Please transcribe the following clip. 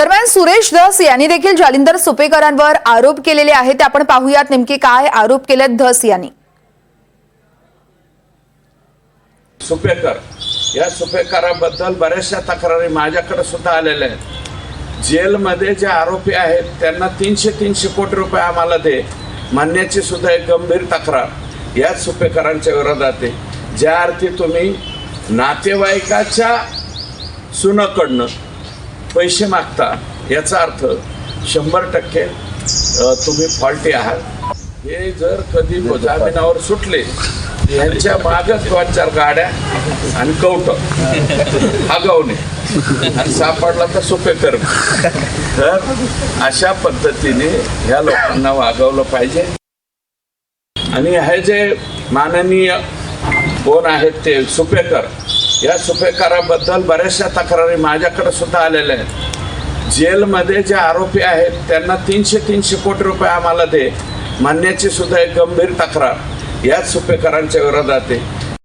दरम्यान सुरेश धस यांनी देखील जालिंदर सुपेकरांवर आरोप केलेले आहेत. ते आपण पाहूयात नेमके काय आरोप केलेत धस यांनी. सुपेकर या सुपेकराबद्दल बऱ्याचशा तक्रारी माझ्याकडे सुद्धा आलेल्या आहेत. जेलमध्ये जे आरोपी आहेत त्यांना 300 कोटी रुपये आम्हाला दे म्हणण्याची सुद्धा एक गंभीर तक्रार या सुपेकरांच्या विरोधात आहे. ज्या अर्थी तुम्ही नातेवाईकाच्या सुनाकडनं पैसे मागता याचा अर्थ 100% तुम्ही फॉल्टी आहात. हे जर कधी जामिनावर सुटले यांच्या मागच 2-4 गाड्या आणि कवटं आगावणे आणि सापडला तर सुपेकर. तर अशा पद्धतीने ह्या लोकांना वागवलं पाहिजे. आणि हे जे माननीय कोण आहेत ते सुपेकर या सुपेकराबद्दल बऱ्याचशा तक्रारी माझ्याकडे सुद्धा आलेल्या आहेत. जेलमध्ये जे आरोपी आहेत त्यांना 300 कोटी रुपये आम्हाला दे म्हणण्याची सुद्धा एक गंभीर तक्रार याच सुपेकरांच्या विरोधात आहे.